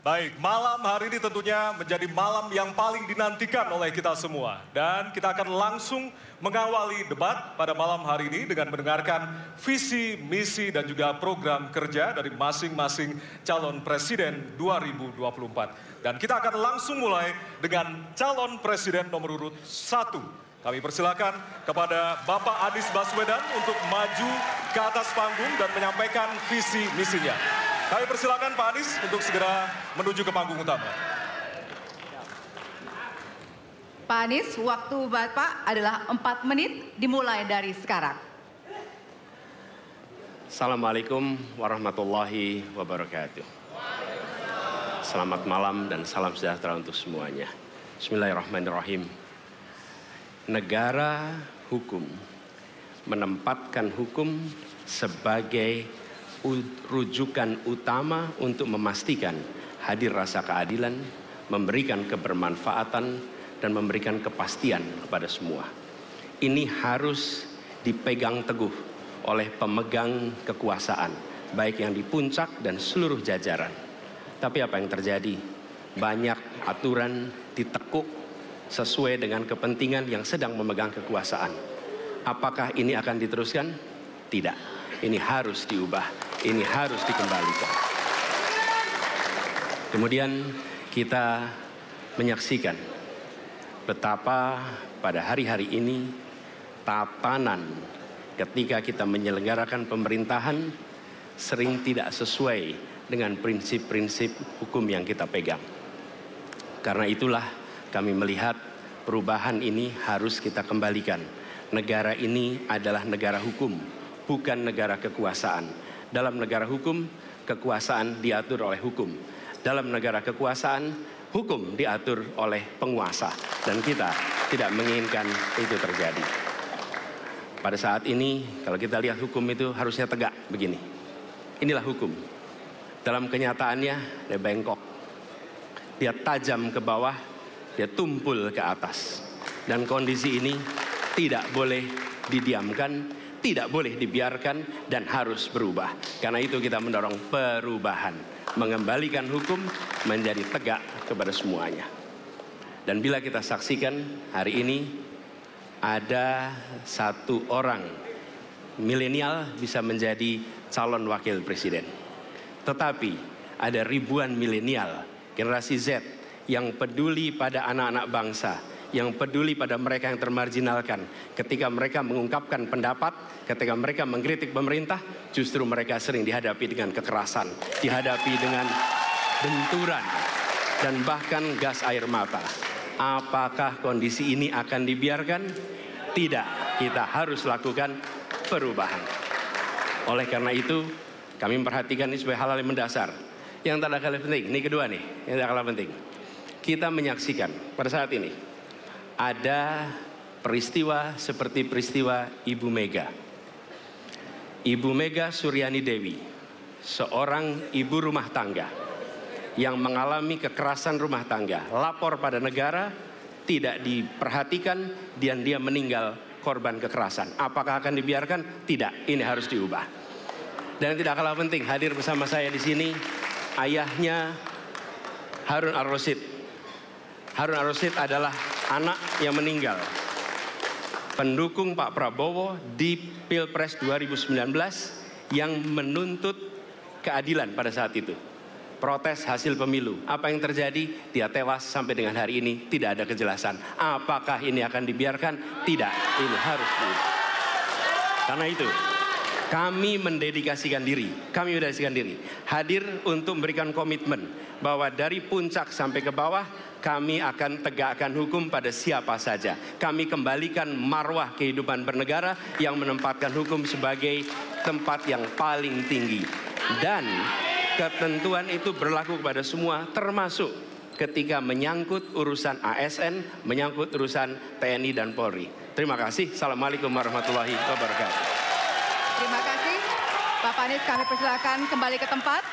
Baik, malam hari ini tentunya menjadi malam yang paling dinantikan oleh kita semua. Dan kita akan langsung mengawali debat pada malam hari ini dengan mendengarkan visi, misi, dan juga program kerja dari masing-masing calon presiden 2024. Dan kita akan langsung mulai dengan calon presiden nomor urut 1. Kami persilakan kepada Bapak Anies Baswedan untuk maju ke atas panggung dan menyampaikan visi misinya. Kami persilakan Pak Anies untuk segera menuju ke panggung utama. Pak Anies, waktu Bapak adalah 4 menit dimulai dari sekarang. Assalamualaikum warahmatullahi wabarakatuh. Selamat malam dan salam sejahtera untuk semuanya. Bismillahirrahmanirrahim. Negara hukum menempatkan hukum sebagai rujukan utama untuk memastikan hadir rasa keadilan, memberikan kebermanfaatan, dan memberikan kepastian kepada semua. Ini harus dipegang teguh oleh pemegang kekuasaan, baik yang di puncak dan seluruh jajaran. Tapi apa yang terjadi? Banyak aturan ditekuk sesuai dengan kepentingan yang sedang memegang kekuasaan. Apakah ini akan diteruskan? Tidak. Ini harus diubah. Ini harus dikembalikan. Kemudian kita menyaksikan betapa pada hari-hari ini tatanan ketika kita menyelenggarakan pemerintahan sering tidak sesuai dengan prinsip-prinsip hukum yang kita pegang. Karena itulah kami melihat perubahan ini harus kita kembalikan. Negara ini adalah negara hukum, bukan negara kekuasaan. Dalam negara hukum, kekuasaan diatur oleh hukum. Dalam negara kekuasaan, hukum diatur oleh penguasa. Dan kita tidak menginginkan itu terjadi. Pada saat ini, kalau kita lihat hukum itu harusnya tegak begini. Inilah hukum. Dalam kenyataannya, dia bengkok. Dia tajam ke bawah, dia tumpul ke atas. Dan kondisi ini tidak boleh didiamkan, tidak boleh dibiarkan, dan harus berubah. Karena itu kita mendorong perubahan, mengembalikan hukum menjadi tegak kepada semuanya. Dan bila kita saksikan hari ini ada satu orang milenial bisa menjadi calon wakil presiden. Tetapi ada ribuan milenial, generasi Z yang peduli pada anak-anak bangsa, yang peduli pada mereka yang termarginalkan. Ketika mereka mengungkapkan pendapat, ketika mereka mengkritik pemerintah, justru mereka sering dihadapi dengan kekerasan, dihadapi dengan benturan, dan bahkan gas air mata. Apakah kondisi ini akan dibiarkan? Tidak, kita harus lakukan perubahan. Oleh karena itu, kami memperhatikan ini sebagai hal-hal yang mendasar. Yang tak kalah penting, ini kedua nih, yang tak kalah penting. Kita menyaksikan pada saat ini, ada peristiwa seperti peristiwa Ibu Mega. Ibu Mega Suryani Dewi, seorang ibu rumah tangga yang mengalami kekerasan rumah tangga, lapor pada negara, tidak diperhatikan, dan dia meninggal korban kekerasan. Apakah akan dibiarkan? Tidak, ini harus diubah. Dan tidak kalah penting, hadir bersama saya di sini ayahnya Harun Ar-Rasyid. Harun Ar-Rasyid adalah anak yang meninggal, pendukung Pak Prabowo di Pilpres 2019 yang menuntut keadilan pada saat itu. Protes hasil pemilu. Apa yang terjadi? Dia tewas sampai dengan hari ini tidak ada kejelasan. Apakah ini akan dibiarkan? Tidak, ini harus diubah. Karena itu, kami mendedikasikan diri, hadir untuk memberikan komitmen bahwa dari puncak sampai ke bawah, kami akan tegakkan hukum pada siapa saja. Kami kembalikan marwah kehidupan bernegara yang menempatkan hukum sebagai tempat yang paling tinggi. Dan ketentuan itu berlaku kepada semua, termasuk ketika menyangkut urusan ASN, menyangkut urusan TNI dan Polri. Terima kasih. Assalamualaikum warahmatullahi wabarakatuh. Terima kasih. Bapak Anies, kami persilakan kembali ke tempat.